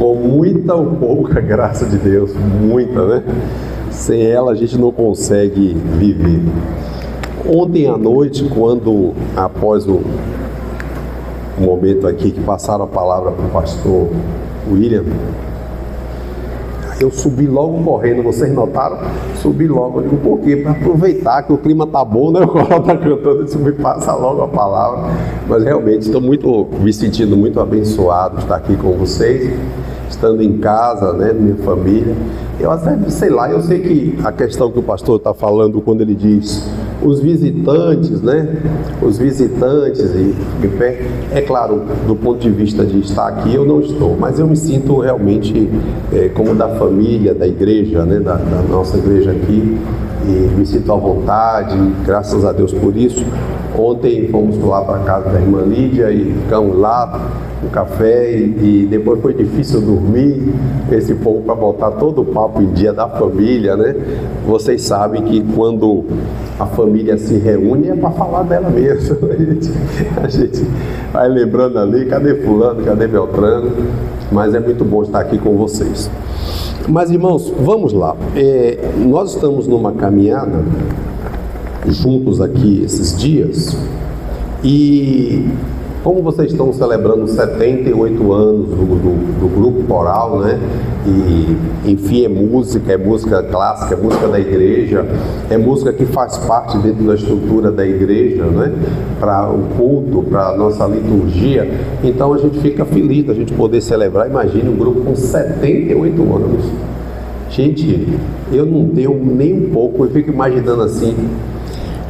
com muita ou pouca graça de Deus, muita, né? Sem ela a gente não consegue viver. Ontem à noite, quando após o momento aqui que passaram a palavra para o pastor William, eu subi logo correndo, vocês notaram? Subi logo, eu digo, por quê? Para aproveitar que o clima tá bom, né? O coral tá cantando, isso me passa logo a palavra. Mas realmente estou me sentindo muito abençoado de estar aqui com vocês, estando em casa, né, minha família. Eu até, sei lá, eu sei que a questão que o pastor está falando quando ele diz os visitantes, né? Os visitantes, e é claro, do ponto de vista de estar aqui, eu não estou, mas eu me sinto realmente como da família, da igreja, né? Da nossa igreja aqui, e me sinto à vontade, graças a Deus por isso. Ontem fomos lá para a casa da irmã Lídia e ficamos lá no café e depois foi difícil dormir, esse povo para botar todo o papo em dia da família, né? Vocês sabem que quando a família se reúne é para falar dela mesmo. A gente vai lembrando ali, cadê fulano, cadê Beltrano, mas é muito bom estar aqui com vocês. Mas irmãos, vamos lá, nós estamos numa caminhada juntos aqui esses dias e como vocês estão celebrando 78 anos do grupo coral, né? E, enfim, é música clássica, é música da igreja, é música que faz parte dentro da estrutura da igreja, né? Para o culto, para a nossa liturgia. Então a gente fica feliz da gente poder celebrar. Imagine um grupo com 78 anos. Gente, eu não tenho nem um pouco, eu fico imaginando assim,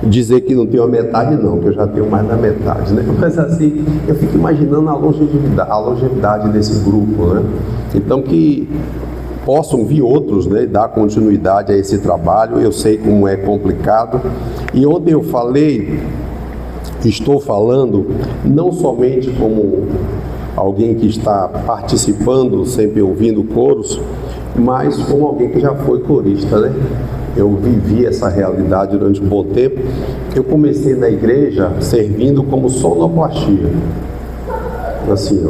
dizer que não tenho a metade não, que eu já tenho mais da metade, né? Mas assim, eu fico imaginando a longevidade desse grupo, né? Então que possam vir outros, né? Dar continuidade a esse trabalho, eu sei como é complicado. E ontem eu estou falando, não somente como alguém que está participando, sempre ouvindo coros, mas como alguém que já foi corista, né? Eu vivi essa realidade durante um bom tempo. Eu comecei na igreja servindo como sonoplastia, assim,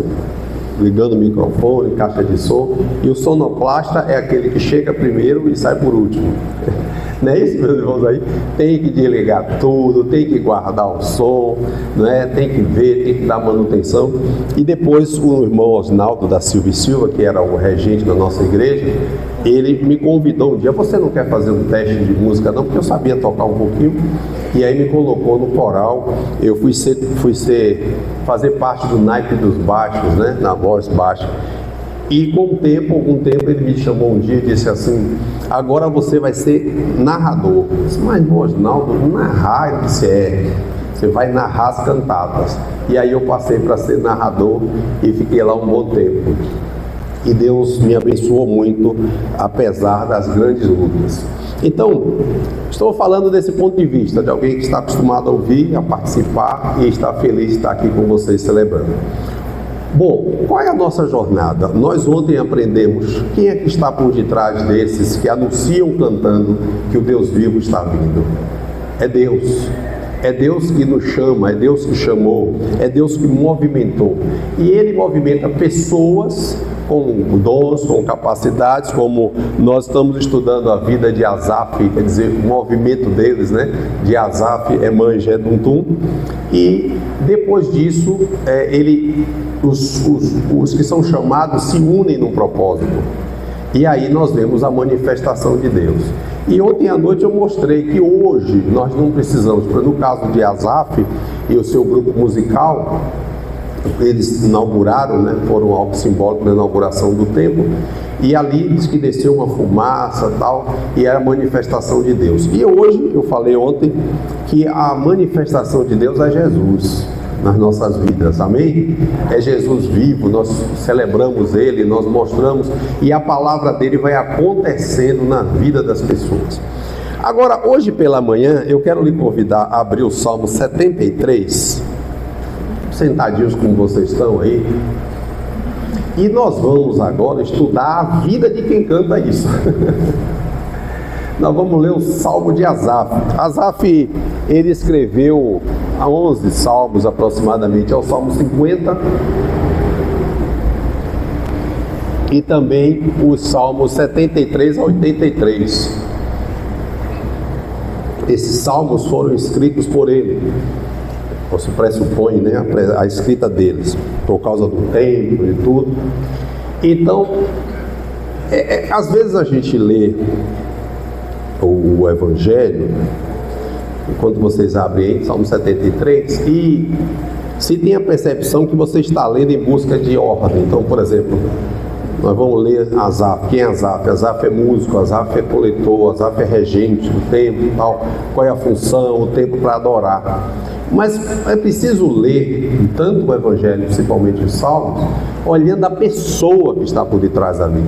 ligando o microfone, caixa de som, e o sonoplasta é aquele que chega primeiro e sai por último. Não é isso, meus irmãos? Aí tem que desligar tudo, tem que guardar o som, né? Tem que ver, tem que dar manutenção. E depois o irmão Osnaldo da Silva, que era o regente da nossa igreja, ele me convidou um dia, você não quer fazer um teste de música não? Porque eu sabia tocar um pouquinho, e aí me colocou no coral. Eu fui fazer parte do naipe dos baixos, né? Na voz baixa. E com algum tempo ele me chamou um dia e disse assim, agora você vai ser narrador. Eu disse, mas Osnaldo, narrar, ele disse, você vai narrar as cantatas. E aí eu passei para ser narrador e fiquei lá um bom tempo. E Deus me abençoou muito, apesar das grandes lutas. Então, estou falando desse ponto de vista, de alguém que está acostumado a ouvir, a participar e está feliz de estar aqui com vocês celebrando. Bom, qual é a nossa jornada? Nós ontem aprendemos quem é que está por detrás desses que anunciam cantando que o Deus vivo está vindo. É Deus. É Deus que nos chama, é Deus que chamou, é Deus que movimentou. E Ele movimenta pessoas com dons, com capacidades, como nós estamos estudando a vida de Asaf, quer dizer, o movimento deles, né? De Asaf, Eman, Jeduntum. E depois disso, os que são chamados se unem num propósito. E aí nós vemos a manifestação de Deus. E ontem à noite eu mostrei que hoje nós não precisamos, no caso de Asaf e o seu grupo musical, eles inauguraram, né, foram algo simbólico na inauguração do templo, e ali diz que desceu uma fumaça tal, e era a manifestação de Deus. E hoje, eu falei ontem, que a manifestação de Deus é Jesus nas nossas vidas, amém? É Jesus vivo, nós celebramos Ele, nós mostramos, e a palavra dele vai acontecendo na vida das pessoas. Agora, hoje pela manhã, eu quero lhe convidar a abrir o Salmo 73, sentadinhos como vocês estão aí, e nós vamos agora estudar a vida de quem canta isso. Nós vamos ler o Salmo de Asaf. Asaf, ele escreveu 11 salmos aproximadamente, é o Salmo 50, e também os Salmos 73 a 83. Esses salmos foram escritos por ele, ou se pressupõe, né, a escrita deles, por causa do tempo e tudo. Então, às vezes a gente lê o Evangelho, enquanto vocês abrem aí, Salmo 73, e se tem a percepção que você está lendo em busca de ordem. Então, por exemplo, nós vamos ler Asaf. Quem é Asaf? Asaf é músico, Asaf é coletor, Asaf é regente do templo e tal. Qual é a função, o tempo para adorar. Mas é preciso ler tanto o Evangelho, principalmente os Salmos, olhando a pessoa que está por detrás ali.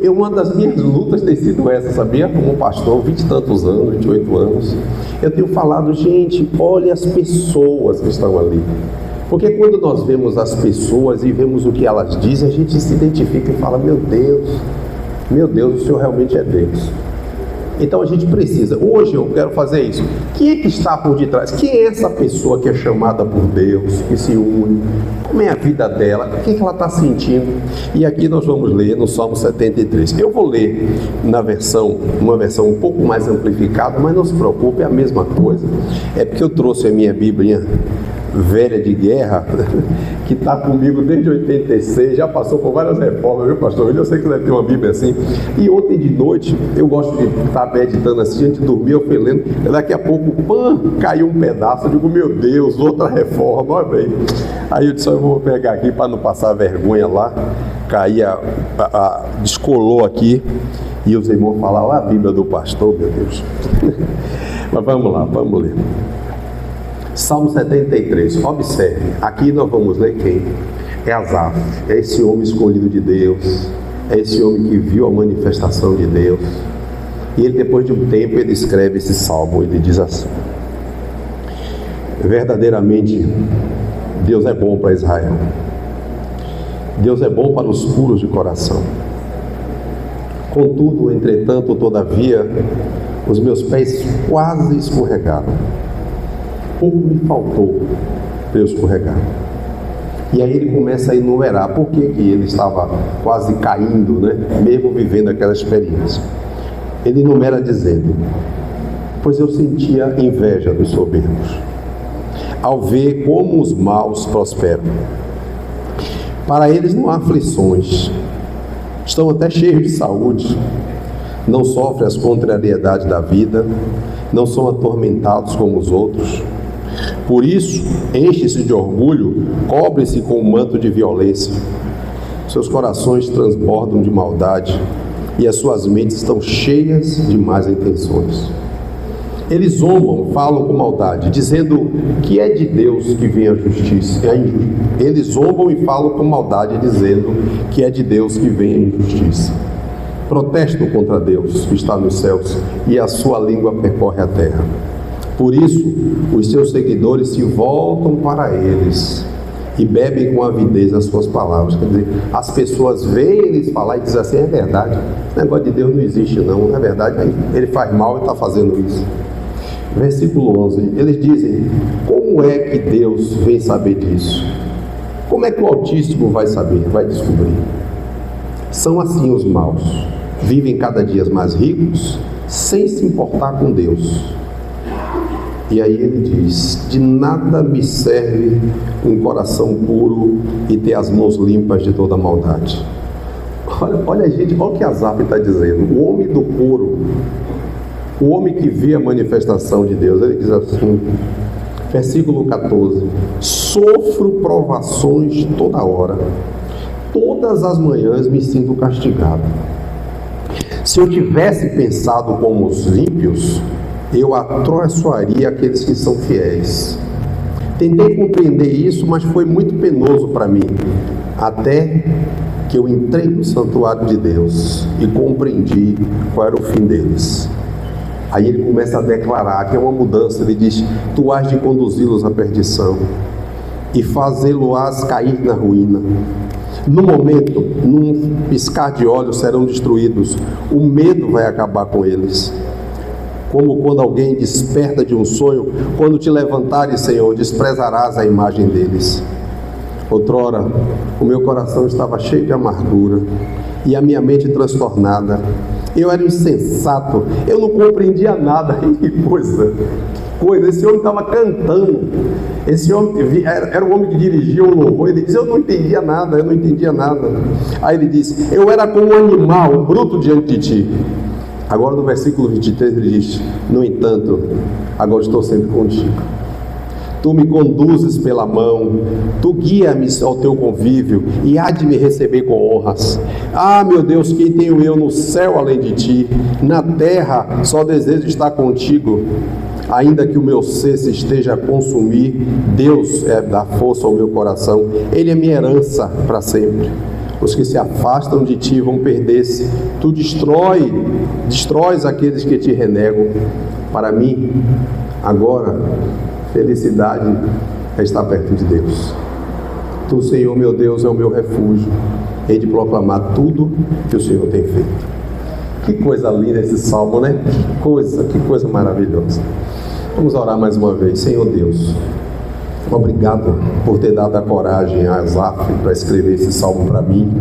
Uma das minhas lutas tem sido essa, sabia? Como pastor, 20 e tantos anos, 28 anos, eu tenho falado, gente, olha as pessoas que estão ali. Porque quando nós vemos as pessoas e vemos o que elas dizem, a gente se identifica e fala, meu Deus, o Senhor realmente é Deus. Então a gente precisa, hoje eu quero fazer isso. Quem é que está por detrás? Quem é essa pessoa que é chamada por Deus, que se une? Como é a vida dela? O que é que ela está sentindo? E aqui nós vamos ler no Salmo 73. Eu vou ler uma versão um pouco mais amplificada, mas não se preocupe, é a mesma coisa. É porque eu trouxe a minha Bíblia velha de guerra, que está comigo desde 86, já passou por várias reformas, viu, pastor? Eu sei que você deve ter uma Bíblia assim. E ontem de noite, eu gosto de estar meditando assim, antes de dormir, eu fui lendo, e daqui a pouco, caiu um pedaço, eu digo, meu Deus, outra reforma, olha bem. Aí eu disse, eu vou pegar aqui para não passar vergonha lá, descolou aqui, e os irmãos falaram, a Bíblia do pastor, meu Deus. Mas vamos lá, vamos ler. Salmo 73, observe, aqui nós vamos ler quem? É Asaf, é esse homem escolhido de Deus, é esse homem que viu a manifestação de Deus. E ele, depois de um tempo, ele escreve esse salmo, ele diz assim: verdadeiramente, Deus é bom para Israel, Deus é bom para os puros de coração. Contudo, entretanto, todavia, os meus pés quase escorregaram. Pouco me faltou para eu escorregar. E aí ele começa a enumerar por que ele estava quase caindo, né? Mesmo vivendo aquela experiência. Ele enumera dizendo: pois eu sentia inveja dos soberbos, ao ver como os maus prosperam. Para eles não há aflições, estão até cheios de saúde, não sofrem as contrariedades da vida, não são atormentados como os outros. Por isso, enche-se de orgulho, cobre-se com um manto de violência. Seus corações transbordam de maldade e as suas mentes estão cheias de más intenções. Eles zombam, falam com maldade, dizendo que é de Deus que vem a justiça. Eles zombam e falam com maldade, dizendo que é de Deus que vem a injustiça. Protestam contra Deus que está nos céus e a sua língua percorre a terra. Por isso, os seus seguidores se voltam para eles e bebem com avidez as suas palavras. Quer dizer, as pessoas veem eles falar e dizem assim: é verdade, esse negócio de Deus não existe não, é verdade, ele faz mal e está fazendo isso. Versículo 11, eles dizem: como é que Deus vem saber disso? Como é que o Altíssimo vai saber, vai descobrir? São assim os maus, vivem cada dia mais ricos, sem se importar com Deus. E aí ele diz: de nada me serve um coração puro e ter as mãos limpas de toda maldade. Olha gente, olha o que Asaf está dizendo. O homem do puro, o homem que vê a manifestação de Deus, ele diz assim, versículo 14: sofro provações toda hora, todas as manhãs me sinto castigado. Se eu tivesse pensado como os ímpios, eu atraiçoaria aqueles que são fiéis. Tentei compreender isso, mas foi muito penoso para mim, até que eu entrei no santuário de Deus e compreendi qual era o fim deles. Aí ele começa a declarar que é uma mudança. Ele diz: tu has de conduzi-los à perdição e fazê-los cair na ruína. No momento, num piscar de olhos, serão destruídos. O medo vai acabar com eles. Como quando alguém desperta de um sonho, quando te levantares, Senhor, desprezarás a imagem deles. Outrora, o meu coração estava cheio de amargura e a minha mente transtornada. Eu era insensato, eu não compreendia nada. Que coisa! Esse homem estava cantando. Esse homem era um homem que dirigia o louvor. Ele disse: eu não entendia nada. Aí ele disse: eu era como um animal bruto diante de ti. Agora no versículo 23 ele diz: no entanto, agora estou sempre contigo. Tu me conduzes pela mão, tu guia-me ao teu convívio e há de me receber com honras. Ah, meu Deus, quem tenho eu no céu além de ti? Na terra só desejo estar contigo. Ainda que o meu ser se esteja a consumir, Deus dá força ao meu coração. Ele é minha herança para sempre. Os que se afastam de ti vão perder-se. Tu destróis aqueles que te renegam. Para mim, agora, felicidade é estar perto de Deus. Tu, Senhor, meu Deus, é o meu refúgio. Hei de proclamar tudo que o Senhor tem feito. Que coisa linda esse salmo, né? Que coisa maravilhosa. Vamos orar mais uma vez. Senhor Deus, obrigado por ter dado a coragem a Asaf para escrever esse salmo para mim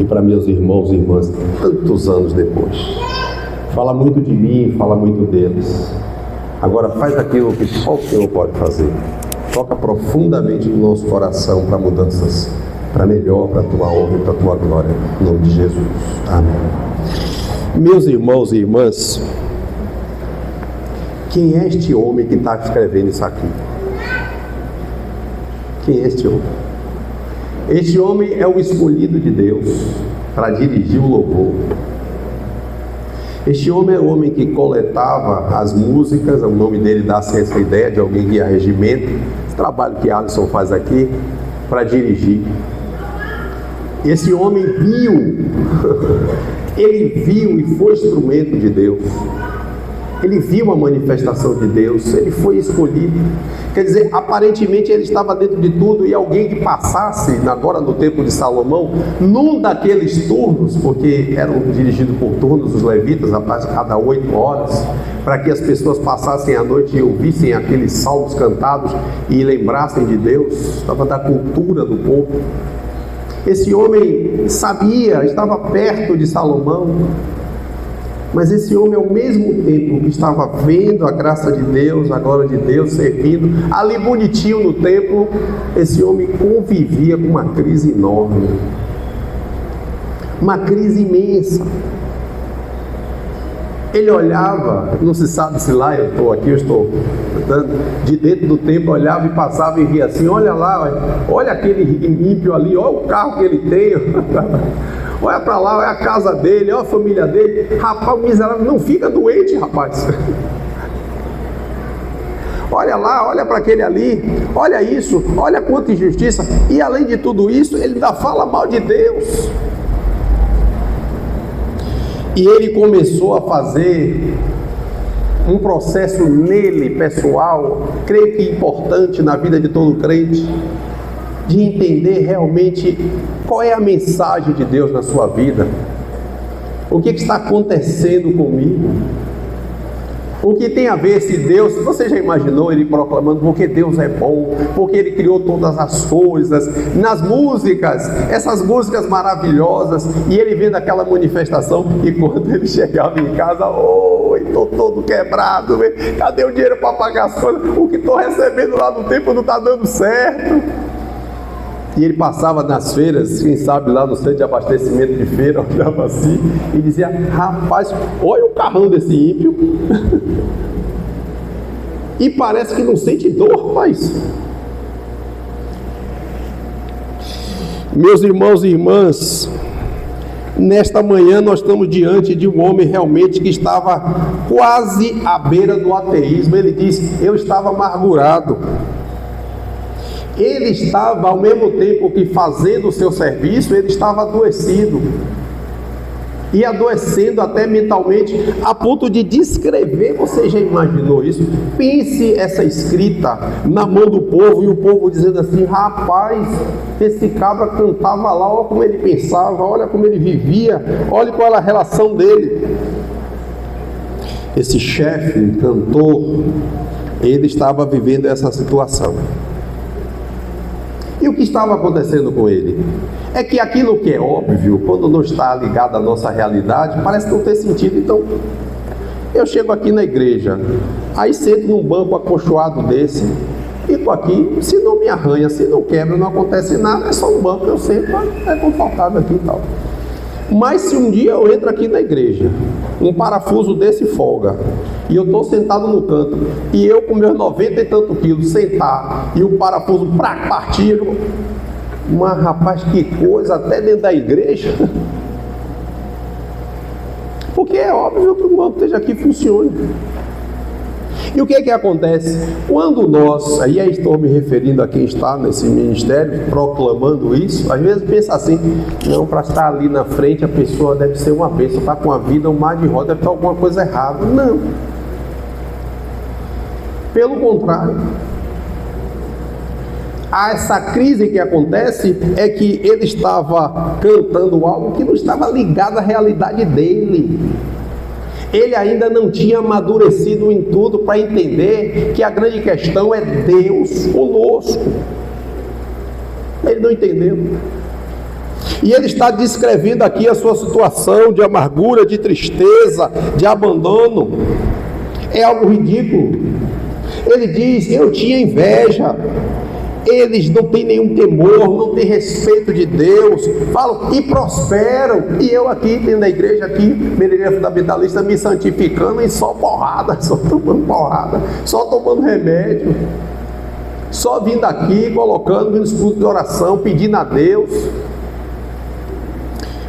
e para meus irmãos e irmãs tantos anos depois. Fala muito de mim, fala muito deles. Agora faz aquilo que só o Senhor pode fazer. Toca profundamente no nosso coração para mudanças, para melhor, para a tua honra e para a tua glória. Em nome de Jesus. Amém. Meus irmãos e irmãs, quem é este homem que está escrevendo isso aqui? Quem é este homem? Este homem é o escolhido de Deus para dirigir o louvor. Este homem é o homem que coletava as músicas. O nome dele dá-se essa ideia de alguém que ia regimento. Esse trabalho que Alisson faz aqui para dirigir. Esse homem viu, ele viu e foi instrumento de Deus. Ele viu a manifestação de Deus, ele foi escolhido. Quer dizer, aparentemente ele estava dentro de tudo, e alguém que passasse, agora no tempo de Salomão, num daqueles turnos, porque eram dirigidos por turnos os levitas, a cada 8 horas, para que as pessoas passassem a noite e ouvissem aqueles salmos cantados e lembrassem de Deus, estava da cultura do povo. Esse homem sabia, estava perto de Salomão. Mas esse homem, ao mesmo tempo que estava vendo a graça de Deus, a glória de Deus, servindo, ali bonitinho no templo, esse homem convivia com uma crise enorme. Uma crise imensa. Ele olhava, não se sabe se lá eu estou aqui, eu estou de dentro do templo, olhava e passava e via assim: olha lá, olha aquele ímpio ali, olha o carro que ele tem. Olha para lá, olha a casa dele, olha a família dele. Rapaz, o miserável não fica doente, rapaz. Olha lá, olha para aquele ali, olha isso, olha quanta injustiça. E além de tudo isso, ele ainda fala mal de Deus. E ele começou a fazer um processo nele, pessoal, creio que importante na vida de todo crente, de entender realmente qual é a mensagem de Deus na sua vida. O que está acontecendo comigo? O que tem a ver esse Deus? Você já imaginou ele proclamando porque Deus é bom, porque Ele criou todas as coisas, nas músicas, essas músicas maravilhosas, e ele vendo aquela manifestação, e quando ele chegava em casa: oi, estou todo quebrado, cadê o dinheiro para pagar as coisas? O que estou recebendo lá no templo não está dando certo. E ele passava nas feiras, quem sabe lá no centro de abastecimento de feira, olhava assim e dizia: rapaz, olha o carrão desse ímpio. E parece que não sente dor, rapaz. Meus irmãos e irmãs, nesta manhã nós estamos diante de um homem realmente que estava quase à beira do ateísmo. Ele disse: eu estava amargurado. Ele estava, ao mesmo tempo que fazendo o seu serviço, ele estava adoecido. E adoecendo até mentalmente, a ponto de descrever. Você já imaginou isso? Pense essa escrita na mão do povo, e o povo dizendo assim: rapaz, esse cabra cantava lá, olha como ele pensava, olha como ele vivia, olha qual era a relação dele. Esse chefe, cantor, ele estava vivendo essa situação. E o que estava acontecendo com ele? É que aquilo que é óbvio, quando não está ligado à nossa realidade, parece não ter sentido. Então, eu chego aqui na igreja, aí sento num banco acolchoado desse, fico aqui, se não me arranha, se não quebra, não acontece nada, é só um banco, eu sento, é confortável aqui e tal. Mas se um dia eu entro aqui na igreja, um parafuso desse folga, e eu estou sentado no canto, e eu com meus 90 e tanto quilos sentar, e o parafuso pra partir, mas rapaz, que coisa, até dentro da igreja. Porque é óbvio que o banco esteja aqui funcione. E o que é que acontece? Quando nós, aí estou me referindo a quem está nesse ministério, proclamando isso, às vezes pensa assim, não, para estar ali na frente a pessoa deve ser uma bênção, está com a vida, um mar de roda, deve estar alguma coisa errada. Não. Pelo contrário. Essa crise que acontece é que ele estava cantando algo que não estava ligado à realidade dele. Ele ainda não tinha amadurecido em tudo para entender que a grande questão é Deus conosco. Ele não entendeu. E ele está descrevendo aqui a sua situação de amargura, de tristeza, de abandono. É algo ridículo. Ele diz, eu tinha inveja. Eles não têm nenhum temor, não têm respeito de Deus, falam e prosperam, e eu aqui dentro da igreja, aqui, Meridiana Fundamentalista, me santificando e só porrada, só tomando porrada, só tomando remédio, só vindo aqui, colocando nos cultos de oração, pedindo a Deus.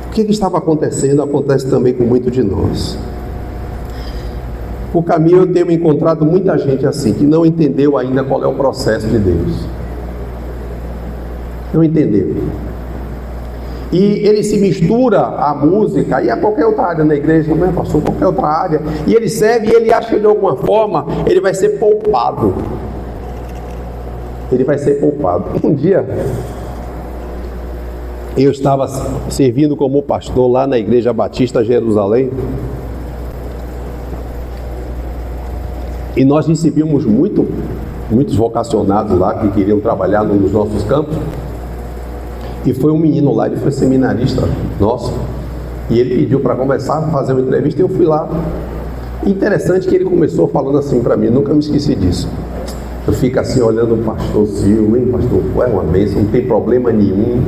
O que estava acontecendo, acontece também com muitos de nós. Por caminho eu tenho encontrado muita gente assim, que não entendeu ainda qual é o processo de Deus. Não entendeu. E ele se mistura à música e a qualquer outra área na igreja, não é, pastor? Qualquer outra área. E ele serve e ele acha que de alguma forma ele vai ser poupado. Ele vai ser poupado. Um dia eu estava servindo como pastor lá na Igreja Batista Jerusalém. E nós recebíamos muitos vocacionados lá que queriam trabalhar nos nossos campos. E foi um menino lá, ele foi seminarista nosso, e ele pediu para conversar, fazer uma entrevista, e eu fui lá. Interessante que ele começou falando assim para mim, nunca me esqueci disso. Eu fico assim olhando o pastor Silvio, hein, pastor, é uma bênção, não tem problema nenhum.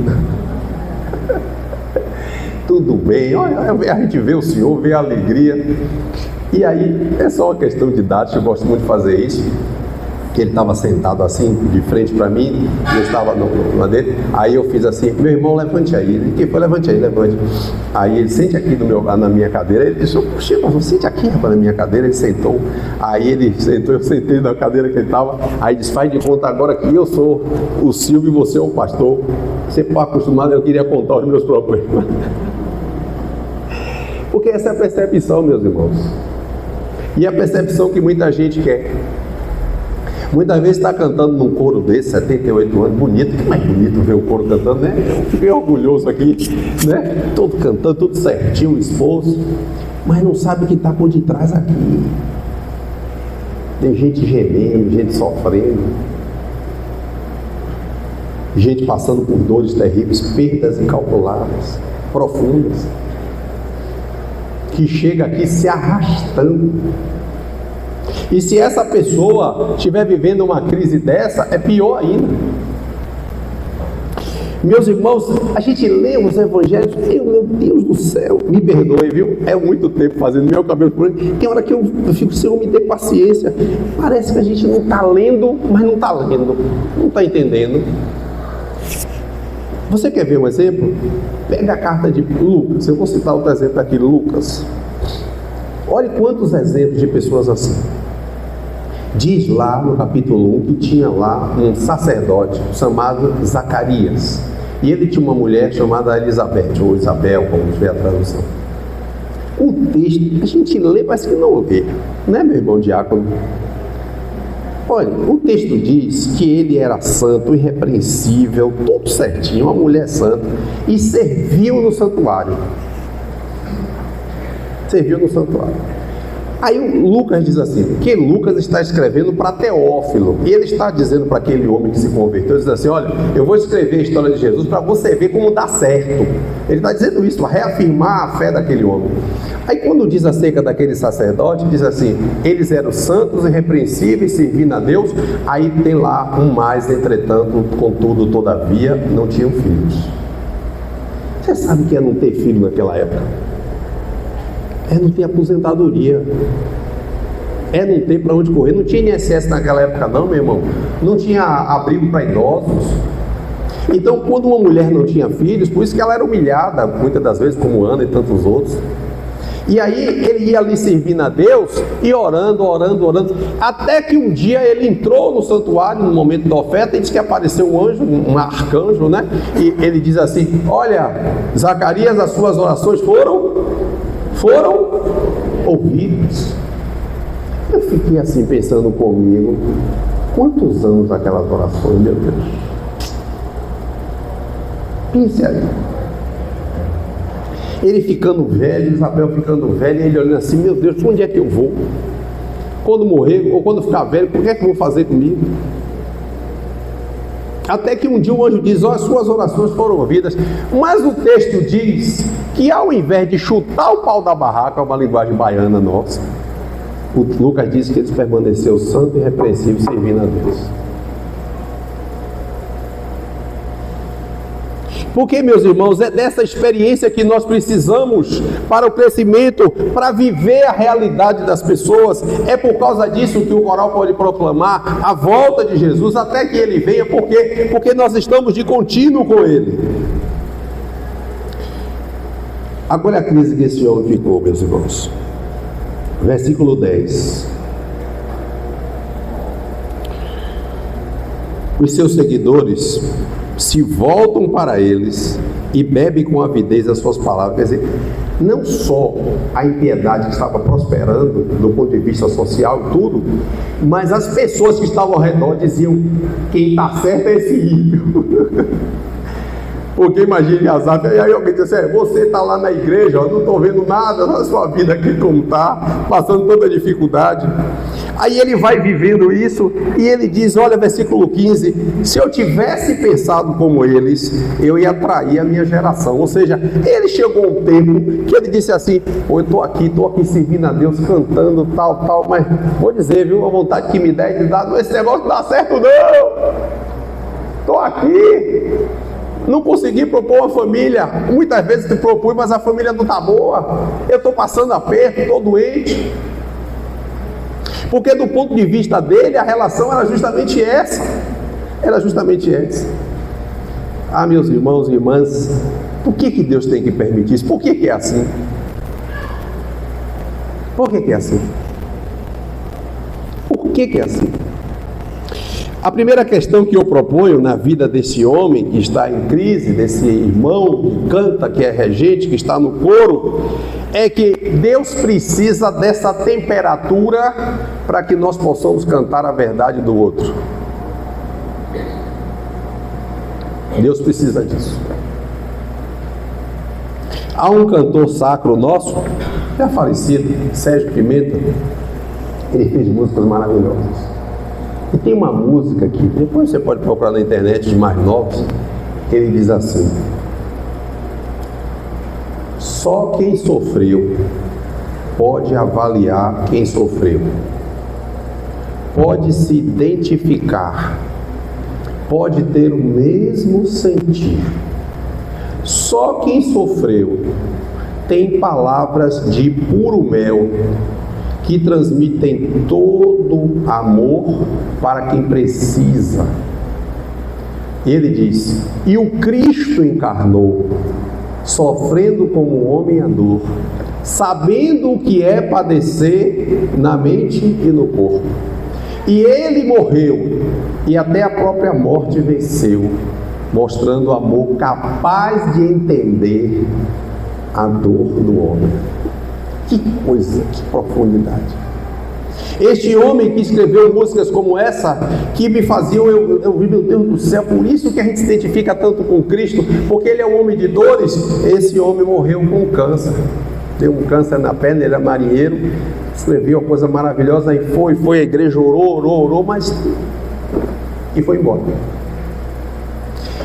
Tudo bem, olha, a gente vê o senhor, vê a alegria. E aí, é só uma questão de idade, eu gosto muito de fazer isso. Que ele estava sentado assim, de frente para mim, e eu estava no dele. Aí eu fiz assim, meu irmão, levante aí. Ele, que foi? Levante aí, levante. Aí ele, sente aqui na minha cadeira. Ele disse, puxa, irmão, sente aqui, rapaz, na minha cadeira. Ele sentou. Aí ele sentou, eu sentei na cadeira que ele estava. Aí disse, faz de conta agora que eu sou o Silvio e você é o pastor. Você está acostumado, eu queria contar os meus problemas. Porque essa é a percepção, meus irmãos. E a percepção que muita gente quer. Muitas vezes está cantando num coro desse, 78 anos, bonito, que mais bonito ver o coro cantando, né? Eu fiquei orgulhoso aqui, né? Todo cantando, tudo certinho, esforço, mas não sabe o que está por detrás aqui. Tem gente gemendo, gente sofrendo, gente passando por dores terríveis, perdas incalculáveis, profundas, que chega aqui se arrastando. E se essa pessoa estiver vivendo uma crise dessa, é pior ainda. Meus irmãos, a gente lê os evangelhos, meu Deus do céu, me perdoe, viu? É muito tempo fazendo meu cabelo por aí. Tem hora que eu fico, Senhor, me dê paciência. Parece que a gente não está lendo, mas não está lendo, não está entendendo. Você quer ver um exemplo? Pega a carta de Lucas, eu vou citar outro exemplo aqui, Lucas. Olhe quantos exemplos de pessoas assim. Diz lá no capítulo 1 que tinha lá um sacerdote chamado Zacarias. E ele tinha uma mulher chamada Elizabeth, ou Isabel, como vê a tradução. O texto, a gente lê, parece que não vê, né, meu irmão diácono? Olha, o texto diz que ele era santo, irrepreensível, tudo certinho, uma mulher santa, e serviu no santuário. Serviu no santuário. Aí o Lucas diz assim, que Lucas está escrevendo para Teófilo, e ele está dizendo para aquele homem que se converteu, ele diz assim, olha, eu vou escrever a história de Jesus para você ver como dá certo. Ele está dizendo isso, para reafirmar a fé daquele homem. Aí quando diz acerca daquele sacerdote, diz assim, eles eram santos e irrepreensíveis, servindo a Deus, aí tem lá um mais, entretanto, contudo, todavia, não tinham filhos. Você sabe o que é não ter filho naquela época? É não ter aposentadoria, é não ter para onde correr. Não tinha INSS naquela época não, meu irmão, não tinha abrigo para idosos. Então quando uma mulher não tinha filhos, por isso que ela era humilhada, muitas das vezes, como Ana e tantos outros. E aí ele ia ali servindo a Deus e orando, até que um dia ele entrou no santuário no momento da oferta e disse que apareceu um anjo, um arcanjo, né? E ele diz assim, olha, Zacarias, as suas orações foram ouvidos. Eu fiquei assim pensando comigo, quantos anos aquelas orações, meu Deus? Pense aí. Ele ficando velho, Isabel ficando velha, ele olhando assim, meu Deus, onde é que eu vou? Quando morrer, ou quando ficar velho, o que é que eu vou fazer comigo? Até que um dia o anjo diz, as suas orações foram ouvidas. Mas o texto diz que ao invés de chutar o pau da barraca, é uma linguagem baiana nossa, o Lucas diz que eles permaneceu santo e irrepreensível, servindo a Deus. Porque, meus irmãos, é dessa experiência que nós precisamos para o crescimento, para viver a realidade das pessoas. É por causa disso que o coral pode proclamar a volta de Jesus até que ele venha, porque nós estamos de contínuo com ele. Agora a crise que esse homem ficou, meus irmãos. Versículo 10. Os seus seguidores se voltam para eles e bebem com avidez as suas palavras. Quer dizer, não só a impiedade que estava prosperando do ponto de vista social e tudo, mas as pessoas que estavam ao redor diziam, quem está certo é esse ímpio. Porque imagine Asaf, e aí alguém diz assim, você está lá na igreja, ó, não estou vendo nada na sua vida aqui como está, passando tanta dificuldade. Aí ele vai vivendo isso e ele diz, olha, versículo 15, se eu tivesse pensado como eles, eu ia atrair a minha geração. Ou seja, ele chegou um tempo que ele disse assim, eu estou aqui servindo a Deus, cantando, tal, mas vou dizer, viu, a vontade que me der de dar, esse negócio não dá certo não, estou aqui. Não consegui propor uma família, muitas vezes te propus, mas a família não está boa, eu estou passando aperto, estou doente. Porque do ponto de vista dele, a relação era justamente essa. Ah, meus irmãos e irmãs, por que Deus tem que permitir isso? Por que é assim? Por que é assim? Por que é assim? A primeira questão que eu proponho na vida desse homem que está em crise, desse irmão que canta, que é regente, que está no coro, é que Deus precisa dessa temperatura para que nós possamos cantar a verdade do outro. Deus precisa disso. Há um cantor sacro nosso, já falecido, Sérgio Pimenta, ele fez músicas maravilhosas. E tem uma música aqui, depois você pode procurar na internet de mais novos, ele diz assim: só quem sofreu pode avaliar quem sofreu, pode se identificar, pode ter o mesmo sentir. Só quem sofreu tem palavras de puro mel que transmitem todo amor para quem precisa. Ele diz: e o Cristo encarnou, sofrendo como homem a dor, sabendo o que é padecer na mente e no corpo. E ele morreu, e até a própria morte venceu, mostrando amor capaz de entender a dor do homem. Que coisa, que profundidade. Este homem que escreveu músicas como essa, que me faziam eu vi, meu Deus do céu, por isso que a gente se identifica tanto com Cristo, porque ele é um homem de dores. Esse homem morreu com câncer, deu um câncer na perna, ele é marinheiro, escreveu uma coisa maravilhosa, aí foi, a igreja orou, mas... e foi embora.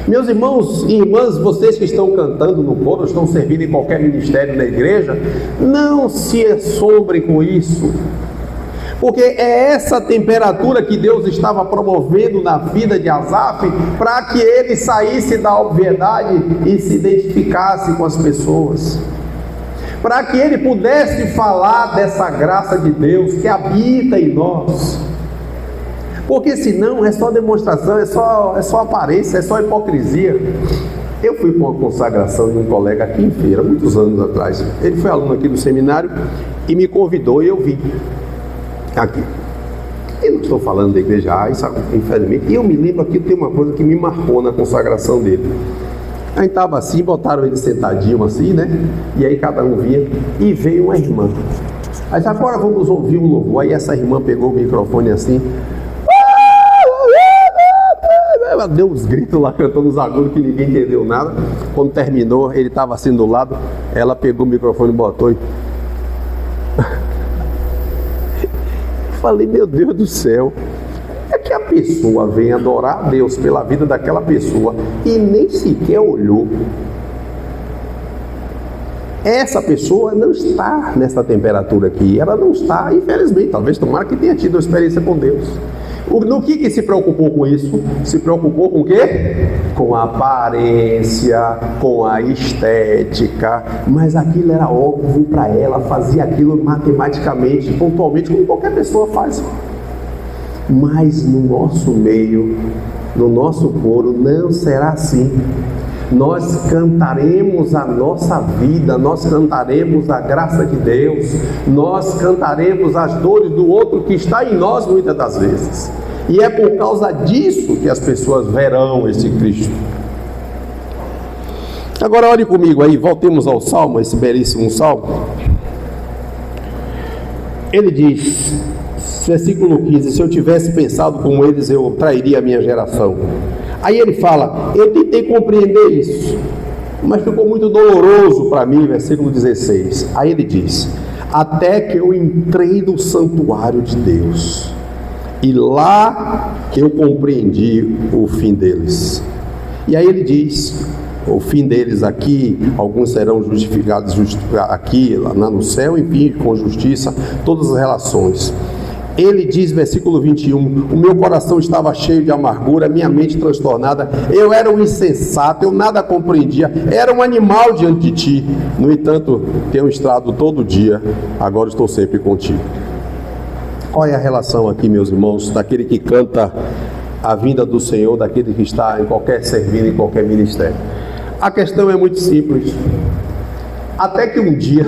Meus irmãos e irmãs, vocês que estão cantando no coro, estão servindo em qualquer ministério na igreja, não se assombrem com isso, porque é essa temperatura que Deus estava promovendo na vida de Asaf, para que ele saísse da obviedade e se identificasse com as pessoas, para que ele pudesse falar dessa graça de Deus que habita em nós. Porque senão é só demonstração, é só aparência, é só hipocrisia. Eu fui para uma consagração de um colega aqui em Feira, muitos anos atrás. Ele foi aluno aqui do seminário e me convidou e eu vim aqui. Eu não estou falando da igreja A, isso infelizmente. E eu me lembro aqui, tem uma coisa que me marcou na consagração dele. Aí estava assim, botaram ele sentadinho assim, né? E aí cada um vinha e veio uma irmã. Aí agora vamos ouvir um louvor. Aí essa irmã pegou o microfone assim, ela deu uns gritos lá, cantando uns agudos que ninguém entendeu nada. Quando terminou, ele estava assim do lado, ela pegou o microfone e botou e... falei, meu Deus do céu, é que a pessoa vem adorar a Deus pela vida daquela pessoa e nem sequer olhou. Essa pessoa não está nessa temperatura aqui, ela não está, infelizmente, talvez tomara que tenha tido uma experiência com Deus. No que se preocupou com isso? Se preocupou com o quê? Com a aparência, com a estética, mas aquilo era óbvio para ela, fazia aquilo matematicamente, pontualmente, como qualquer pessoa faz. Mas no nosso meio, no nosso coro, não será assim. Nós cantaremos a nossa vida, nós cantaremos a graça de Deus, nós cantaremos as dores do outro que está em nós muitas das vezes. E é por causa disso que as pessoas verão esse Cristo. Agora olhe comigo aí, voltemos ao Salmo, esse belíssimo Salmo. Ele diz, versículo 15, se eu tivesse pensado como eles, eu trairia a minha geração. Aí ele fala, eu tentei compreender isso, mas ficou muito doloroso para mim, versículo 16. Aí ele diz, até que eu entrei no santuário de Deus, e lá eu compreendi o fim deles. E aí ele diz, o fim deles aqui, alguns serão justificados aqui, lá no céu, enfim, com justiça, todas as relações. Ele diz, versículo 21, o meu coração estava cheio de amargura, minha mente transtornada, eu era um insensato, eu nada compreendia, era um animal diante de ti. No entanto, tenho estado todo dia, agora estou sempre contigo. Qual é a relação aqui, meus irmãos, daquele que canta a vinda do Senhor, daquele que está em qualquer serviço, em qualquer ministério? A questão é muito simples. Até que um dia,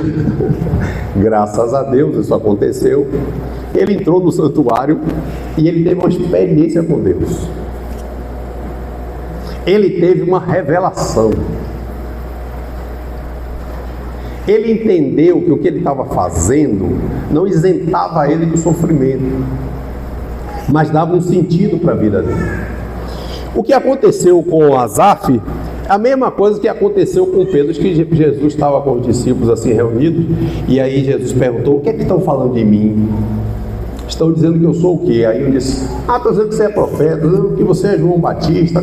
graças a Deus, isso aconteceu, ele entrou no santuário e ele teve uma experiência com Deus. Ele teve uma revelação. Ele entendeu que o que ele estava fazendo não isentava ele do sofrimento, mas dava um sentido para a vida dele. O que aconteceu com Asaf, a mesma coisa que aconteceu com Pedro, que Jesus estava com os discípulos assim reunidos, e aí Jesus perguntou, o que é que estão falando de mim? Estão dizendo que eu sou o quê? Aí eu disse, estão dizendo que você é profeta, dizendo que você é João Batista,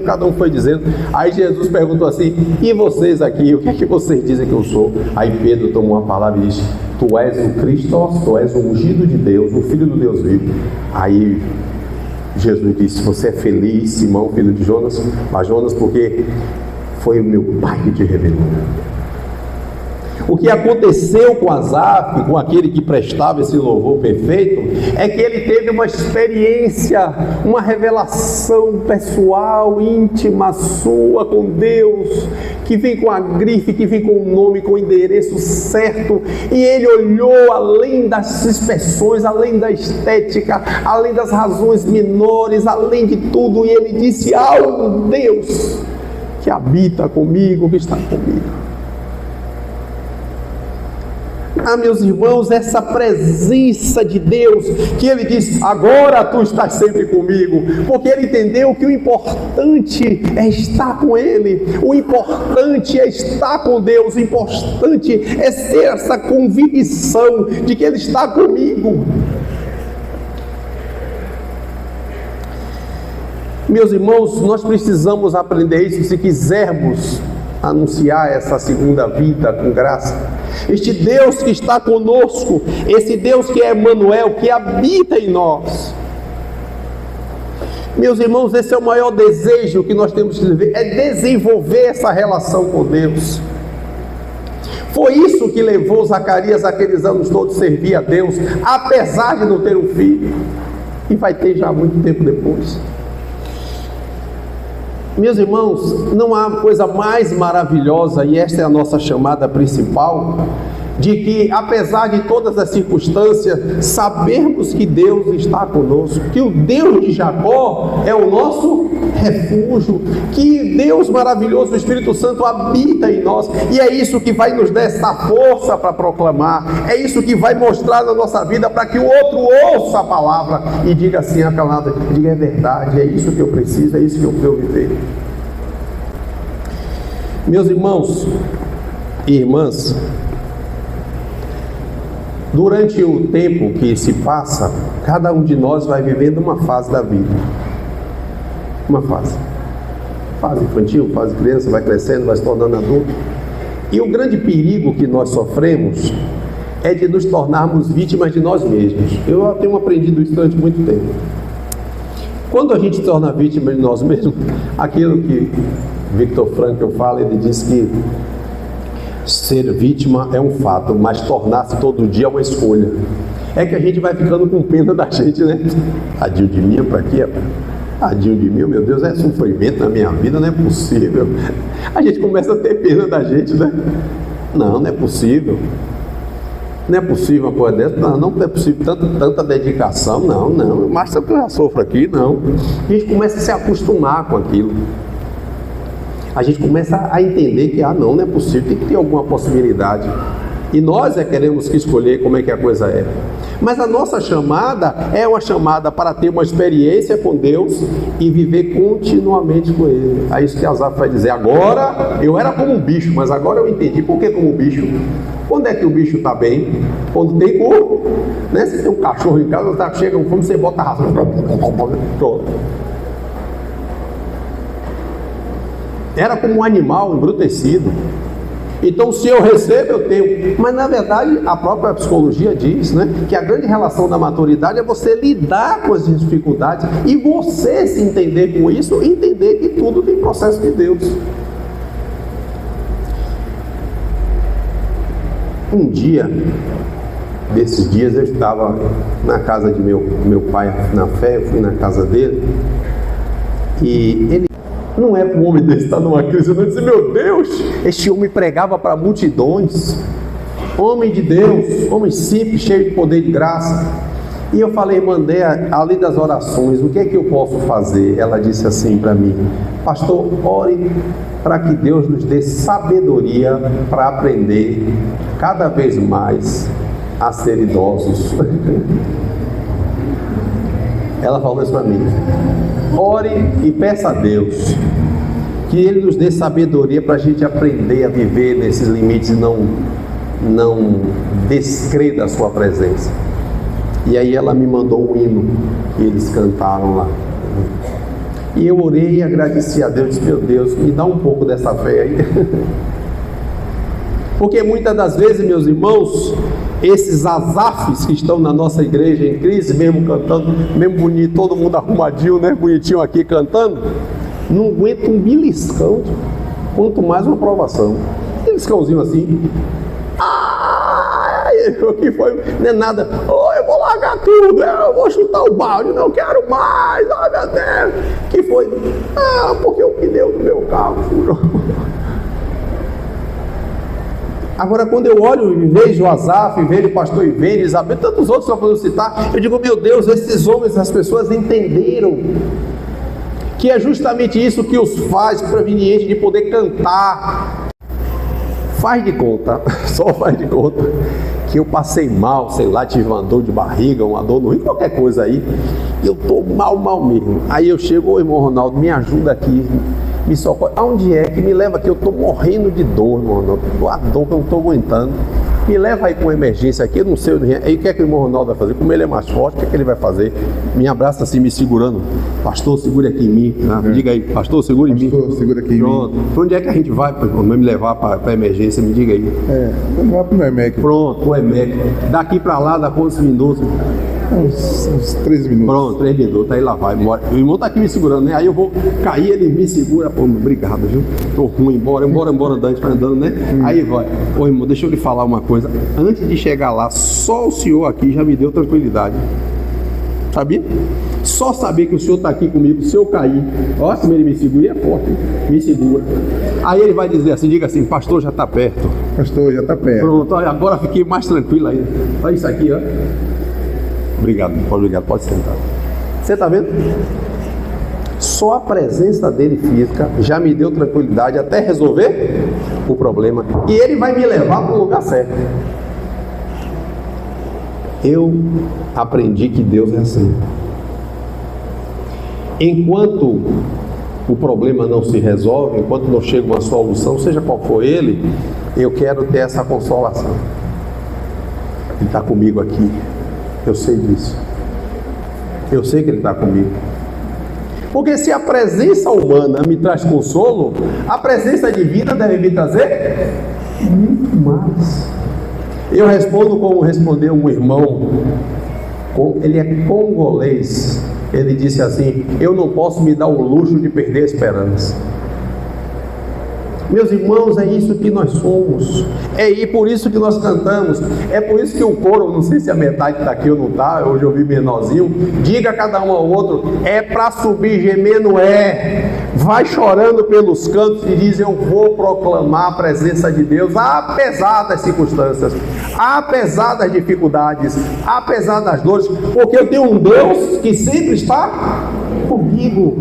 cada um foi dizendo. Aí Jesus perguntou assim, e vocês aqui, o que é que vocês dizem que eu sou? Aí Pedro tomou uma palavra e disse, tu és o Cristo, tu és o ungido de Deus, o Filho do Deus vivo. Aí Jesus disse, você é feliz, Simão, filho de Jonas, mas Jonas, porque foi o meu Pai que te revelou. O que aconteceu com Asaf, com aquele que prestava esse louvor perfeito, é que ele teve uma experiência, uma revelação pessoal, íntima sua com Deus, que vem com a grife, que vem com o nome, com o endereço certo, e ele olhou além das expressões, além da estética, além das razões menores, além de tudo, e ele disse, há um Deus que habita comigo, que está comigo. meus irmãos, essa presença de Deus, que ele diz, agora tu estás sempre comigo, porque ele entendeu que o importante é estar com ele, o importante é estar com Deus, o importante é ter essa convicção de que ele está comigo. Meus irmãos, nós precisamos aprender isso se quisermos anunciar essa segunda vida com graça. Este Deus que está conosco, esse Deus que é Emmanuel, que habita em nós. Meus irmãos, esse é o maior desejo que nós temos que viver, é desenvolver essa relação com Deus. Foi isso que levou Zacarias aqueles anos todos a servir a Deus, apesar de não ter um filho, e vai ter já muito tempo depois. Meus irmãos, não há coisa mais maravilhosa, e esta é a nossa chamada principal, de que apesar de todas as circunstâncias, sabermos que Deus está conosco, que o Deus de Jacó é o nosso refúgio, que Deus maravilhoso, o Espírito Santo habita em nós, e é isso que vai nos dar essa força para proclamar, é isso que vai mostrar na nossa vida, para que o outro ouça a palavra e diga assim, a palavra, diga é verdade, é isso que eu preciso, é isso que eu quero viver. Meus irmãos e irmãs, durante o tempo que se passa, cada um de nós vai vivendo uma fase da vida. Uma fase infantil, fase criança, vai crescendo, vai se tornando adulto. E o grande perigo que nós sofremos é de nos tornarmos vítimas de nós mesmos. Eu tenho aprendido isso durante muito tempo. Quando a gente se torna vítima de nós mesmos, aquilo que Viktor Frankl fala, ele diz que ser vítima é um fato, mas tornar-se todo dia é uma escolha. É que a gente vai ficando com pena da gente, né? Tadinho de mim, para quê? Tadinho de mim, meu Deus, é sofrimento na minha vida, não é possível. A gente começa a ter pena da gente, né? Não é possível. Não é possível uma coisa dessa, não é possível tanta dedicação, não, mas eu já sofro aqui, não. A gente começa a se acostumar com aquilo. A gente começa a entender que, não é possível, tem que ter alguma possibilidade. E nós queremos que escolher como é que a coisa é. Mas a nossa chamada é uma chamada para ter uma experiência com Deus e viver continuamente com Ele. É isso que Asaf vai dizer. Agora, eu era como um bicho, mas agora eu entendi. Por que como um bicho? Quando é que o bicho está bem? Quando tem corpo. Né? Se tem um cachorro em casa, chega como você bota a raça. Pronto. Era como um animal embrutecido. Então, se eu recebo, eu tenho. Mas, na verdade, a própria psicologia diz, né, que a grande relação da maturidade é você lidar com as dificuldades e você se entender com isso e entender que tudo tem processo de Deus. Um dia, desses dias, eu estava na casa de meu pai na fé, eu fui na casa dele e ele... Não é para um homem desse estar numa crise, eu não disse, meu Deus, este homem pregava para multidões, homem de Deus, homem simples, cheio de poder e de graça. E eu falei, mandei ali das orações, o que é que eu posso fazer? Ela disse assim para mim, pastor, ore para que Deus nos dê sabedoria para aprender cada vez mais a ser idosos. Ela falou isso para mim. Ore e peça a Deus que Ele nos dê sabedoria para a gente aprender a viver nesses limites e não descrer da sua presença. E aí ela me mandou um hino que eles cantaram lá. E eu orei e agradeci a Deus, disse, meu Deus, me dá um pouco dessa fé aí. Porque muitas das vezes, meus irmãos, esses Asafs que estão na nossa igreja em crise, mesmo cantando, mesmo bonito, todo mundo arrumadinho, né, bonitinho aqui cantando, não aguenta um beliscão, quanto mais uma aprovação. Beliscãozinho assim, o que foi? Não é nada, eu vou largar tudo, eu vou chutar o balde, não quero mais, meu Deus, que foi? Porque o pneu do meu carro furou. Agora, quando eu olho e vejo o Asaf, vejo o pastor Ivene, Isabel, tantos outros que eu posso citar, eu digo, meu Deus, esses homens, as pessoas entenderam que é justamente isso que os faz proveniente de poder cantar, faz de conta, só faz de conta que eu passei mal, sei lá, tive uma dor de barriga, uma dor no rim, qualquer coisa aí, eu tô mal mesmo. Aí eu chego, ô irmão Ronaldo, me ajuda aqui, me socorre. Aonde é que me leva aqui? Eu tô morrendo de dor, irmão Ronaldo, a dor que eu não tô aguentando. Me leva aí com emergência aqui, eu não sei. Aí o que é que o irmão Ronaldo vai fazer? Como ele é mais forte, o que é que ele vai fazer? Me abraça assim, me segurando. Pastor, segura aqui em mim. Diga aí, pastor, segura em mim. Pastor, segura aqui em Pronto. mim. Pra onde é que a gente vai para me levar para emergência? Me diga aí. Vamos lá pro EMEC. Pronto, o EMEC. Daqui para lá, dá quantos minutos? Uns 3 minutos. Pronto, 3 minutos, aí lá vai. Embora. O irmão tá aqui me segurando, né? Aí eu vou cair, ele me segura. Pô, obrigado, viu? Tô ruim, embora andando, né? Aí vai. Ô irmão, deixa eu lhe falar uma coisa. Antes de chegar lá, só o senhor aqui já me deu tranquilidade. Sabia? Só saber que o senhor tá aqui comigo, se eu cair, ó, se ele me segura, é forte, me segura. Aí ele vai dizer assim, diga assim, pastor, já tá perto. Pastor, já tá perto. Pronto, agora fiquei mais tranquilo ainda. Olha isso aqui, ó. Obrigado, pode sentar. Você está vendo? Só a presença dele física já me deu tranquilidade até resolver o problema. E ele vai me levar para o lugar certo. Eu aprendi que Deus é assim. Enquanto o problema não se resolve, enquanto não chega uma solução, seja qual for ele, eu quero ter essa consolação. Ele está comigo aqui. Eu sei disso. Eu sei que ele está comigo. Porque se a presença humana me traz consolo, a presença divina deve me trazer muito mais. Eu respondo como respondeu um irmão, ele é congolês. Ele disse assim: eu não posso me dar o luxo de perder a esperança. Meus irmãos, é isso que nós somos, e por isso que nós cantamos, é por isso que o coro, não sei se a metade está aqui ou não está, hoje eu vi menorzinho, diga cada um ao outro, é para subir gemendo, vai chorando pelos cantos e diz, eu vou proclamar a presença de Deus, apesar das circunstâncias, apesar das dificuldades, apesar das dores, porque eu tenho um Deus que sempre está comigo.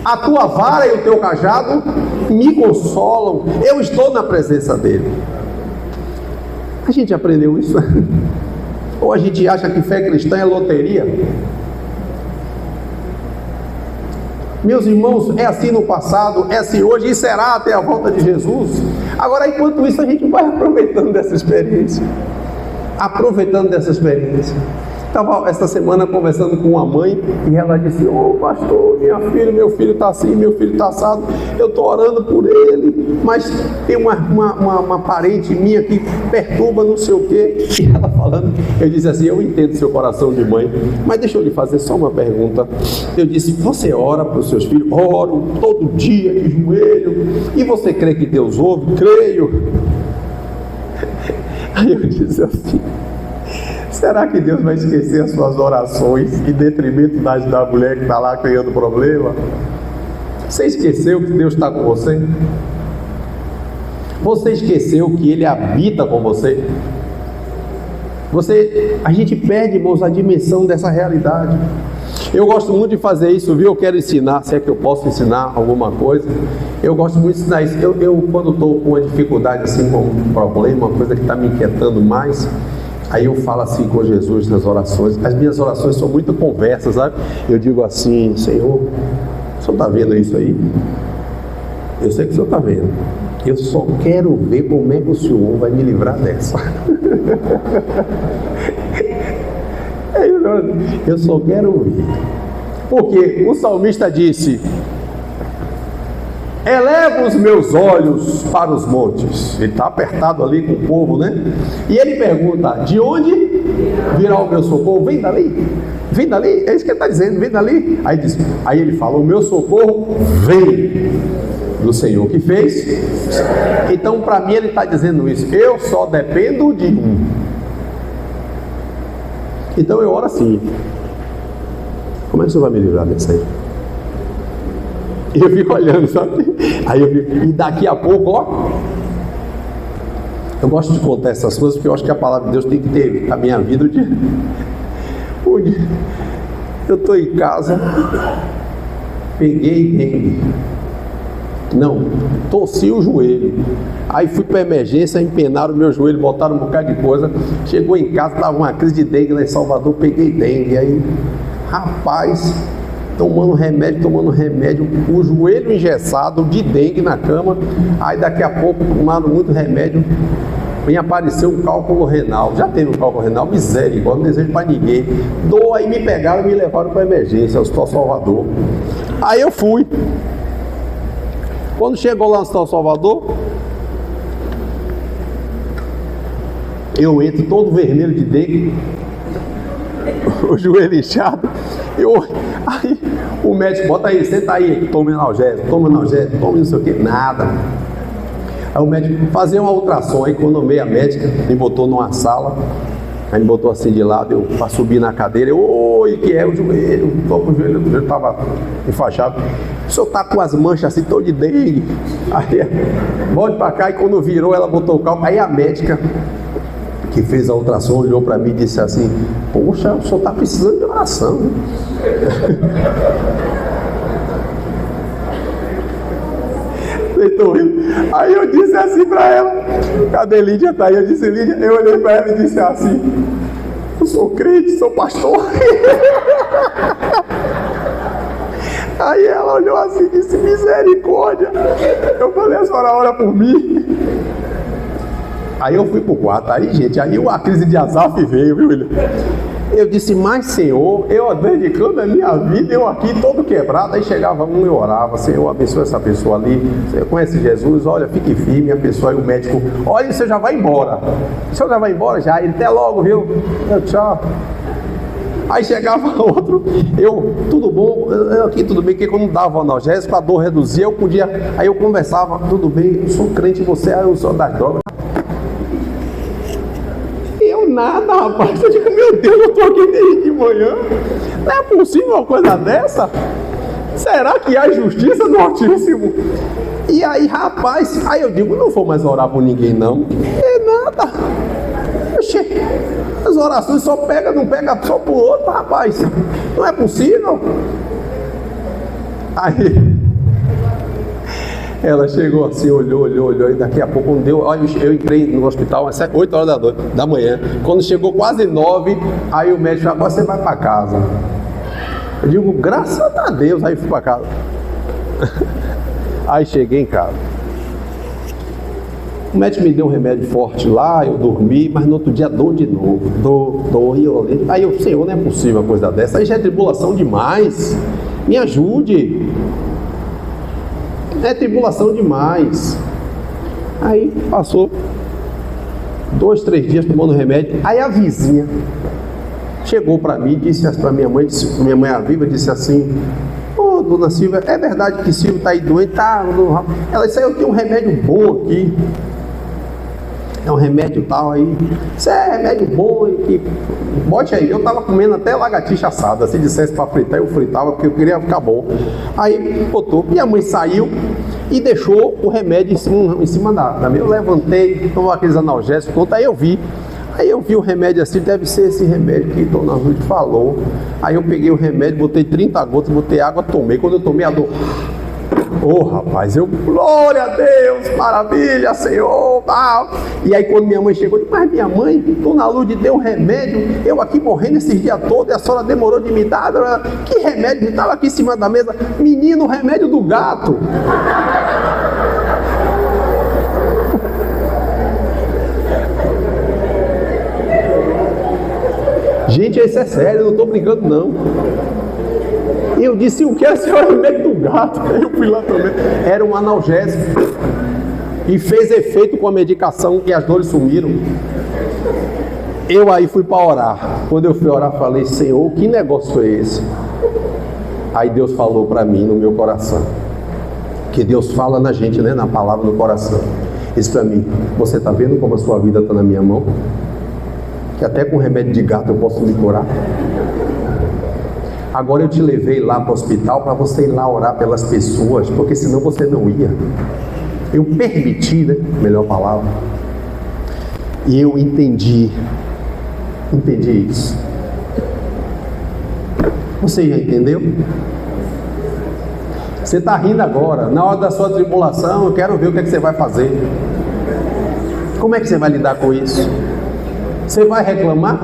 A tua vara e o teu cajado me consolam. Eu estou na presença dele. A gente aprendeu isso? Ou a gente acha que fé cristã é loteria? Meus irmãos, é assim no passado, é assim hoje e será até a volta de Jesus. Agora, enquanto isso, a gente vai aproveitando dessa experiência. Estava esta semana conversando com uma mãe e ela disse, pastor, meu filho está assim, meu filho está assado, eu estou orando por ele, mas tem uma parente minha que perturba não sei o quê. E ela falando, eu disse assim, eu entendo seu coração de mãe, mas deixa eu lhe fazer só uma pergunta. Eu disse, você ora para os seus filhos? Oro todo dia de joelho. E você crê que Deus ouve? Creio. Aí eu disse assim, será que Deus vai esquecer as suas orações em detrimento da mulher que está lá criando problema? Você esqueceu que Deus está com você? Você esqueceu que Ele habita com você? A gente perde, irmãos, a dimensão dessa realidade. Eu gosto muito de fazer isso, viu? Eu quero ensinar, se é que eu posso ensinar alguma coisa. Eu gosto muito de ensinar isso. Eu quando estou com uma dificuldade, assim, com um problema, uma coisa que está me inquietando mais, aí eu falo assim com Jesus nas orações. As minhas orações são muita conversa, sabe? Eu digo assim, Senhor, o Senhor está vendo isso aí? Eu sei que o Senhor está vendo. Eu só quero ver como é que o Senhor vai me livrar dessa. Eu só quero ver. Porque o salmista disse, eleva os meus olhos para os montes. Ele está apertado ali com o povo, né? E ele pergunta, de onde virá o meu socorro? Vem dali, é isso que ele está dizendo, vem dali. Aí ele fala, o meu socorro vem do Senhor que fez. Então para mim ele está dizendo isso, eu só dependo de um. Então eu oro assim, como é que o Senhor vai me livrar dessa aí? E eu fico olhando, sabe? E daqui a pouco, ó, eu gosto de contar essas coisas porque eu acho que a palavra de Deus tem que ter a minha vida onde eu estou em casa, peguei dengue. Não, torci o joelho. Aí fui para emergência, empenaram o meu joelho, botaram um bocado de coisa. Chegou em casa, estava uma crise de dengue lá em Salvador, peguei dengue. Aí, rapaz, tomando remédio, o joelho engessado, de dengue na cama. Aí daqui a pouco, tomaram muito remédio, vem aparecer um cálculo renal. Já teve um cálculo renal, miséria, não desejo para ninguém. Aí me pegaram e me levaram para emergência, ao Hospital Salvador. Aí eu fui. Quando chegou lá no Hospital Salvador, eu entro todo vermelho de dengue, o joelho inchado. Aí o médico bota aí, senta aí, tome analgésico, tome não sei o que, nada. Aí o médico fazia uma ultrassom, aí quando a médica me botou numa sala, aí me botou assim de lado, eu para subir na cadeira, oi, que é o joelho, tô com o joelho estava enfaixado. O senhor tá com as manchas assim, tô de dengue. Aí, volte para cá, e quando virou, ela botou o cálculo. Aí a médica que fez a ultrassom olhou para mim e disse assim: poxa, o senhor tá precisando de oração. Aí eu disse assim para ela: cadê Lídia? Tá aí. Eu disse: Lídia, eu olhei para ela e disse assim: eu sou crente, sou pastor. Aí ela olhou assim e disse: misericórdia. Eu falei: a senhora ora por mim? Aí eu fui pro quarto. Aí, gente, aí a crise de Asaf veio, viu, William? Eu disse: mas Senhor, eu dedicando a minha vida, eu aqui todo quebrado. Aí chegava um e orava: Senhor, abençoa essa pessoa ali, você conhece Jesus, olha, fique firme. A pessoa, aí o médico: olha, você já vai embora. O senhor já vai embora? Já. Ele: até logo, viu? Eu: tchau. Aí chegava outro, tudo bom? Eu aqui, tudo bem, porque quando dava o analgésico, a dor reduzia, eu podia. Aí eu conversava: tudo bem, eu sou crente, você é o senhor das drogas. Eu nada, rapaz. Eu digo: meu Deus, eu tô aqui desde de manhã. Não é possível uma coisa dessa? Será que há justiça do Altíssimo? E aí, rapaz, aí eu digo: não vou mais orar por ninguém, não. É nada. As orações só pega, não pega só por outro, rapaz. Não é possível. Aí ela chegou assim, olhou, e daqui a pouco não deu. Olha, eu entrei no hospital às 8 horas da manhã. Quando chegou quase 9, aí o médico falou: você vai para casa. Eu digo: graças a Deus. Aí fui para casa. Aí cheguei em casa. O médico me deu um remédio forte lá, eu dormi, mas no outro dia dor de novo. Dor. Aí eu: Senhor, não é possível uma coisa dessa. Aí já é tribulação demais. Me ajude. É tribulação demais. Aí passou 2, 3 dias tomando remédio. Aí a vizinha chegou para mim e disse para minha mãe, minha mãe é viva, disse assim: ô, dona Silvia, é verdade que Silvio está aí doente? Tá. Ela disse: eu tenho um remédio bom aqui. É um remédio tal aí. Isso é remédio bom, que bote aí. Eu tava comendo até lagartixa assada. Se dissesse para fritar, eu fritava, porque eu queria ficar bom. Aí botou. Minha mãe saiu e deixou o remédio em cima da mesa. Eu levantei, tomou aqueles analgésicos. Aí eu vi o remédio assim: deve ser esse remédio que Dona Ruth falou. Aí eu peguei o remédio, botei 30 gotas, botei água, tomei. Quando eu tomei, a dor... Ô, rapaz, glória a Deus, maravilha, Senhor, tal. E aí quando minha mãe chegou, eu disse: mas minha mãe, Dona Lourdes deu remédio, eu aqui morrendo esses dias todos, e a senhora demorou de me dar. Que remédio? Estava aqui em cima da mesa. Menino, o remédio do gato. Gente, isso é sério, eu não estou brincando não. Eu disse: o que é esse remédio do gato? Eu fui lá também. Era um analgésico. E fez efeito com a medicação e as dores sumiram. Eu aí fui para orar. Quando eu fui orar, falei: Senhor, que negócio é esse? Aí Deus falou para mim no meu coração. Que Deus fala na gente, né? Na palavra, no coração. Disse para mim: você está vendo como a sua vida está na minha mão? Que até com remédio de gato eu posso me curar. Agora eu te levei lá para o hospital para você ir lá orar pelas pessoas, porque senão você não ia. Eu permiti, né? Melhor palavra. E eu entendi isso. Você já entendeu? Você está rindo agora. Na hora da sua tribulação, eu quero ver o que é que você vai fazer. Como é que você vai lidar com isso? Você vai reclamar?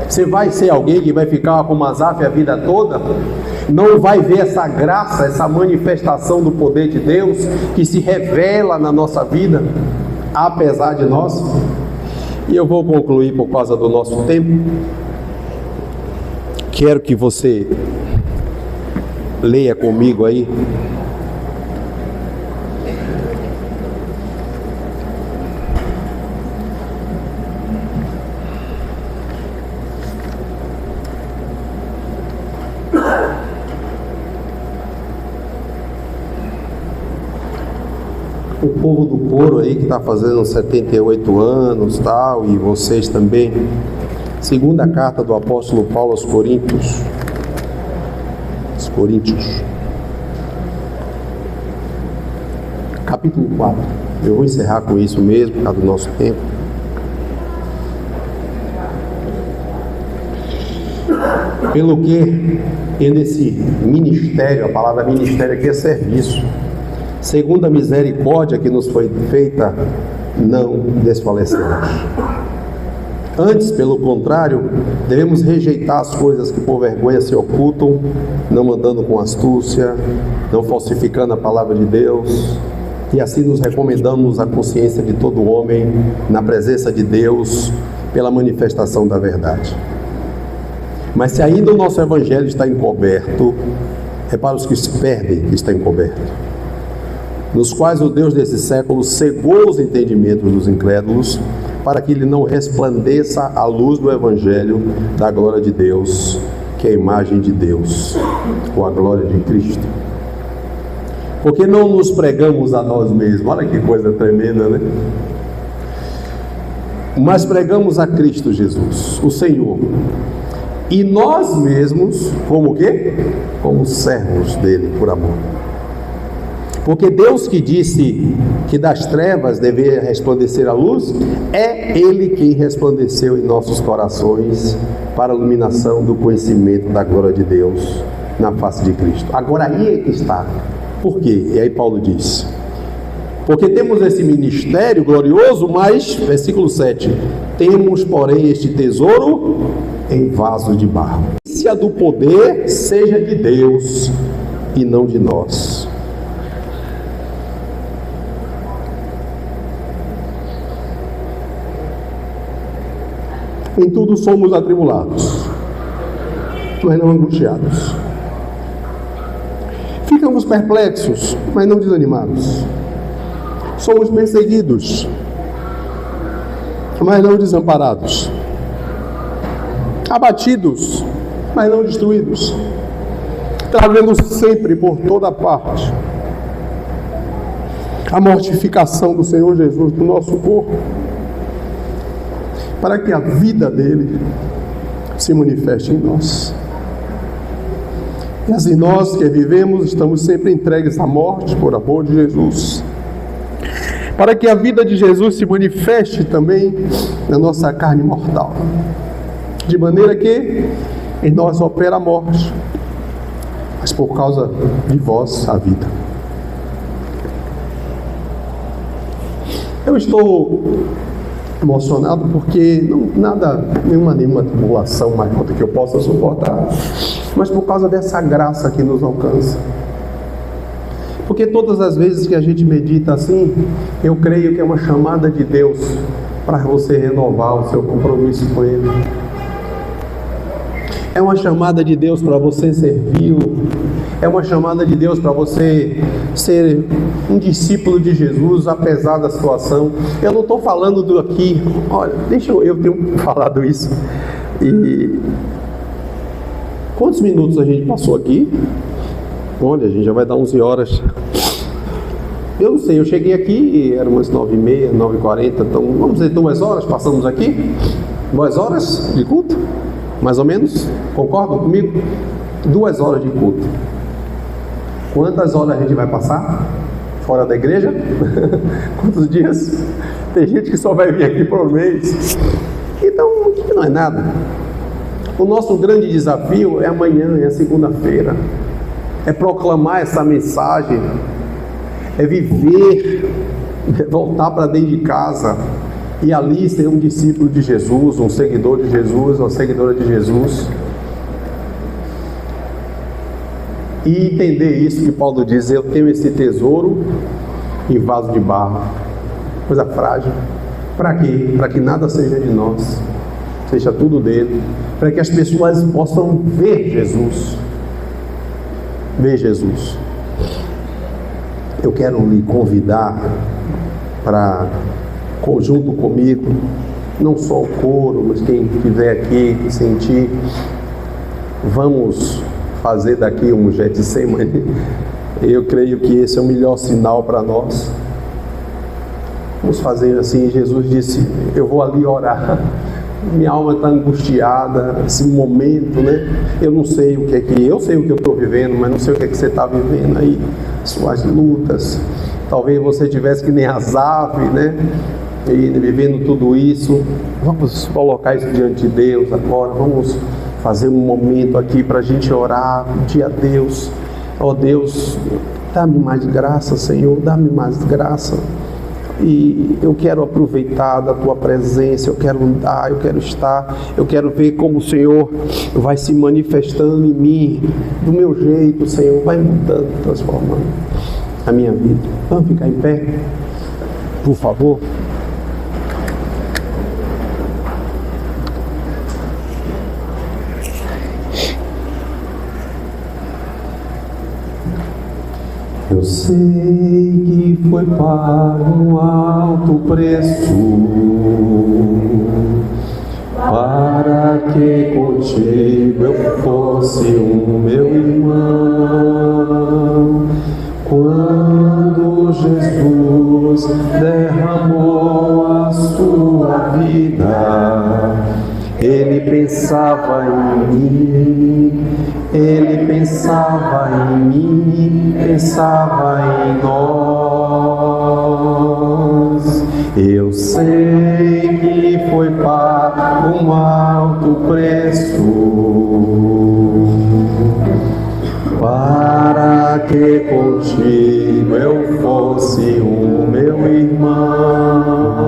Você vai ser alguém que vai ficar com Asaf a vida toda? Não vai ver essa graça, essa manifestação do poder de Deus que se revela na nossa vida, apesar de nós? E eu vou concluir por causa do nosso tempo. Quero que você leia comigo aí. O povo do coro aí que está fazendo 78 anos, tal, e vocês também. Segunda carta do apóstolo Paulo aos Coríntios. Os Coríntios. Capítulo 4. Eu vou encerrar com isso mesmo, por causa do nosso tempo. Pelo que nesse ministério, a palavra ministério aqui é serviço, segundo a misericórdia que nos foi feita, não desfalecemos. Antes, pelo contrário, devemos rejeitar as coisas que por vergonha se ocultam, não andando com astúcia, não falsificando a palavra de Deus, e assim nos recomendamos a consciência de todo homem na presença de Deus pela manifestação da verdade. Mas se ainda o nosso evangelho está encoberto, é para os que se perdem que está encoberto, nos quais o Deus desse século cegou os entendimentos dos incrédulos, para que ele não resplandeça a luz do evangelho da glória de Deus, que é a imagem de Deus, ou a glória de Cristo. Porque não nos pregamos a nós mesmos, olha que coisa tremenda, né? Mas pregamos a Cristo Jesus, o Senhor, e nós mesmos, como o quê? Como servos dele, por amor. Porque Deus que disse que das trevas deveria resplandecer a luz, é Ele quem resplandeceu em nossos corações para a iluminação do conhecimento da glória de Deus na face de Cristo. Agora aí é que está. Por quê? E aí Paulo diz: porque temos esse ministério glorioso, mas, versículo 7, temos, porém, este tesouro em vasos de barro. Se a do poder seja de Deus e não de nós. Em tudo somos atribulados, mas não angustiados. Ficamos perplexos, mas não desanimados. Somos perseguidos, mas não desamparados. Abatidos, mas não destruídos. Trazendo sempre por toda parte a mortificação do Senhor Jesus no nosso corpo, para que a vida dele se manifeste em nós. E assim nós que vivemos, estamos sempre entregues à morte por amor de Jesus, para que a vida de Jesus se manifeste também na nossa carne mortal, de maneira que em nós opera a morte, mas por causa de vós a vida. Eu estou emocionado porque nenhuma tribulação mais do que eu possa suportar, mas por causa dessa graça que nos alcança. Porque todas as vezes que a gente medita assim, eu creio que é uma chamada de Deus para você renovar o seu compromisso com Ele. É uma chamada de Deus para você servi-lo. É uma chamada de Deus para você ser um discípulo de Jesus, apesar da situação. Eu não estou falando do aqui, olha, eu tenho falado isso. E quantos minutos a gente passou aqui? Olha, a gente já vai dar 11 horas. Eu não sei, eu cheguei aqui, eram umas 9h30, 9h40, então vamos dizer 2 horas, passamos aqui. 2 horas de culto, mais ou menos, concordam comigo? 2 horas de culto. Quantas horas a gente vai passar fora da igreja? Quantos dias? Tem gente que só vai vir aqui por mês. Então, não é nada. O nosso grande desafio é amanhã, é segunda-feira. é proclamar essa mensagem, é viver, é voltar para dentro de casa e ali ser um discípulo de Jesus, um seguidor de Jesus, uma seguidora de Jesus. E entender isso que Paulo diz: eu tenho esse tesouro em vaso de barro, coisa frágil. Para quê? Para que nada seja de nós, seja tudo dele, para que as pessoas possam ver Jesus. Ver Jesus. Eu quero lhe convidar para, junto comigo, não só o coro, mas quem estiver aqui, que sentir, vamos fazer daqui um Getsemane. Eu creio que esse é o melhor sinal para nós. Vamos fazer assim. Jesus disse: eu vou ali orar, minha alma está angustiada, esse momento, né? Eu não sei o que é que, eu sei o que eu estou vivendo, mas não sei o que é que você está vivendo aí, suas lutas. Talvez você tivesse que nem Asaf, né? E vivendo tudo isso. Vamos colocar isso diante de Deus agora. Vamos fazer um momento aqui para a gente orar, pedir a Deus: ó Deus, dá-me mais graça, Senhor, dá-me mais graça. E eu quero aproveitar da Tua presença, eu quero andar, eu quero estar, eu quero ver como o Senhor vai se manifestando em mim, do meu jeito, Senhor, vai mudando, transformando a minha vida. Vamos ficar em pé, por favor. Eu sei que foi pago um alto preço para que contigo eu fosse meu irmão. Quando Jesus derramou a sua vida, Ele pensava em mim, Ele pensava em mim, pensava em nós. Eu sei que foi pago um alto preço para que contigo eu fosse meu irmão.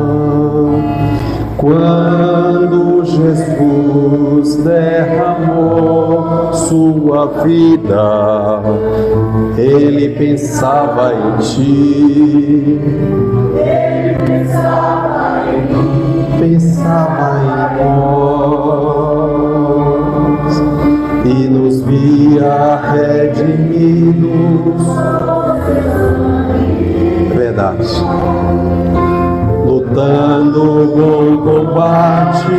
Quando Jesus derramou sua vida, Ele pensava em ti, Ele pensava em mim, pensava em nós, e nos via redimidos. É verdade. Lutando o bom combate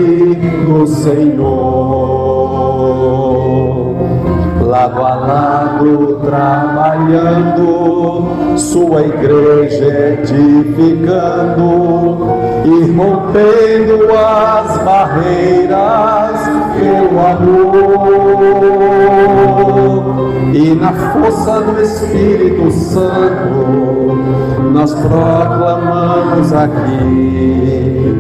do Senhor, lado a lado trabalhando, sua igreja edificando e rompendo as barreiras pelo amor. E na força do Espírito Santo nós proclamamos aqui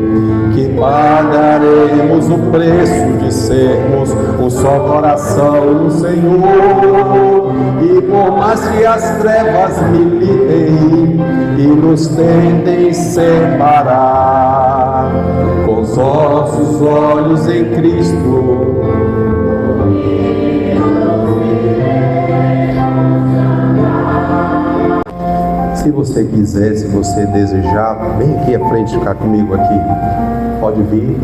que pagaremos o preço de sermos um só coração no Senhor. E por mais que as trevas militem e nos tentem separar, com os nossos olhos em Cristo, se você quiser, se você desejar, vem aqui à frente ficar comigo aqui. Pode vir.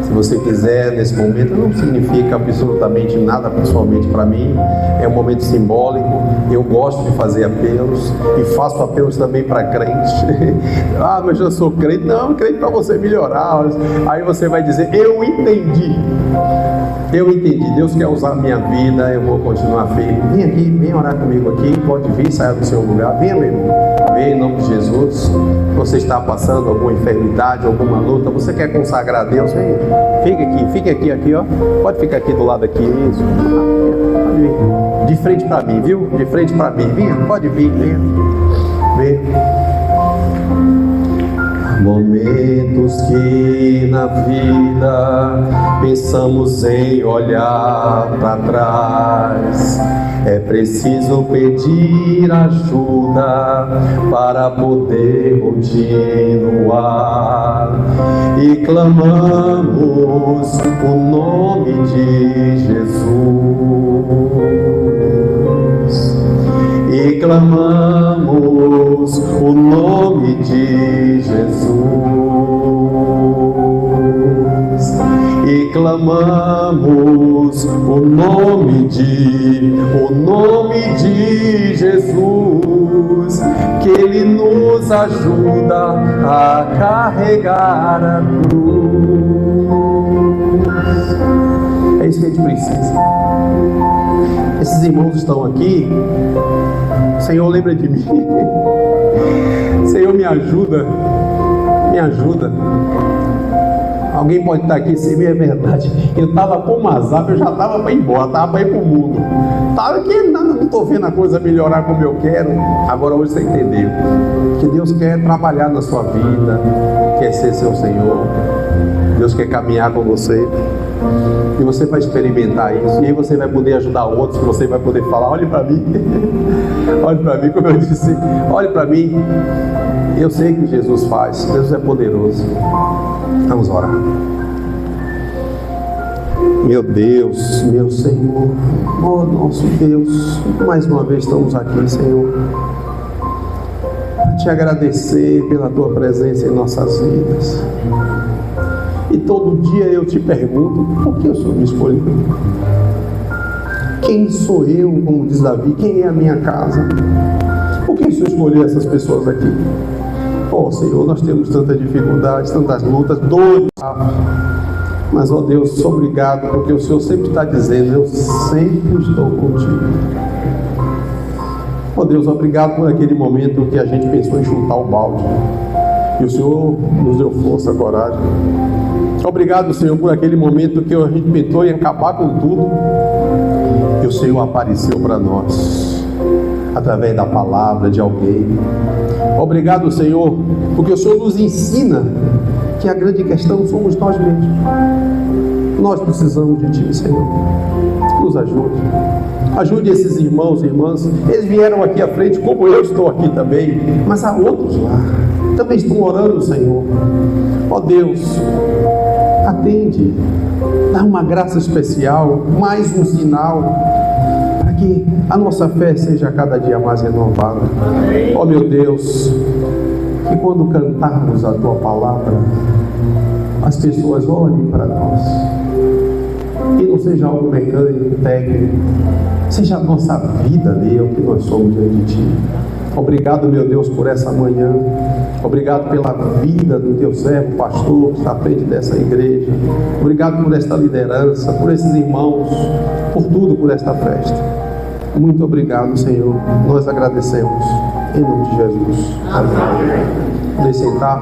Se você quiser, nesse momento, não significa absolutamente nada pessoalmente para mim. É um momento simbólico. Eu gosto de fazer apelos e faço apelos também para crentes. Ah, mas eu sou crente. Não, crente para você melhorar. Aí você vai dizer: eu entendi. Eu entendi. Deus quer usar a minha vida. Eu vou continuar firme. Vem aqui, vem orar comigo aqui. Pode vir, saia do seu lugar. Venha, meu irmão. Venha em nome de Jesus. Você está passando alguma enfermidade, alguma luta, você quer consagrar a Deus, vem. Fique aqui, ó. Pode ficar aqui do lado aqui, isso. Pode vir. De frente para mim, viu? De frente para mim. Venha, pode vir, venha. Venha. Momentos que na vida pensamos em olhar para trás, é preciso pedir ajuda para poder continuar. E clamamos o nome de Jesus. E clamamos o nome de Jesus. E clamamos o nome de Jesus, que Ele nos ajuda a carregar a cruz. É isso que a gente precisa. Esses irmãos estão aqui. Senhor, lembra de mim. Senhor, me ajuda. Me ajuda. Alguém pode estar aqui sem ver, é verdade. Eu estava com uma azar, eu já estava para ir embora, estava para ir para o mundo. Estava aqui, não estou vendo a coisa melhorar como eu quero. Agora hoje você entendeu que Deus quer trabalhar na sua vida, quer ser seu Senhor. Deus quer caminhar com você. E você vai experimentar isso. E aí você vai poder ajudar outros. Você vai poder falar: olhe para mim. Olhe para mim, como eu disse. Olhe para mim. Eu sei que Jesus faz. Deus é poderoso. Vamos orar. Meu Deus, meu Senhor, oh nosso Deus, mais uma vez estamos aqui, Senhor, para te agradecer pela tua presença em nossas vidas. E todo dia eu te pergunto: por que o Senhor me escolheu? Quem sou eu, como diz Davi? Quem é a minha casa? Por que o Senhor escolheu essas pessoas aqui? Oh Senhor, nós temos tantas dificuldades, tantas lutas, dores. Mas, ó Deus, obrigado, porque o Senhor sempre está dizendo: eu sempre estou contigo. Ó Deus, obrigado por aquele momento que a gente pensou em chutar o balde. E o Senhor nos deu força, coragem. Obrigado, Senhor, por aquele momento que a gente pensou em acabar com tudo. E o Senhor apareceu para nós, através da palavra de alguém. Obrigado, Senhor, porque o Senhor nos ensina que a grande questão somos nós mesmos. Nós precisamos de Ti, Senhor. Nos ajude. Ajude esses irmãos e irmãs. Eles vieram aqui à frente, como eu estou aqui também, mas há outros lá. Também estão orando, Senhor. Ó Deus, atende. Dá uma graça especial, mais um sinal, para que a nossa fé seja cada dia mais renovada. Ó meu Deus, que quando cantarmos a Tua palavra, as pessoas olhem para nós. Que não seja algo mecânico, técnico, seja a nossa vida ali, o que nós somos diante de Ti. Obrigado, meu Deus, por essa manhã. Obrigado pela vida do Teu servo, pastor, que está à frente dessa igreja. Obrigado por esta liderança, por esses irmãos, por tudo, por esta festa. Muito obrigado, Senhor. Nós agradecemos. Em nome de Jesus. Amém. Podem sentar.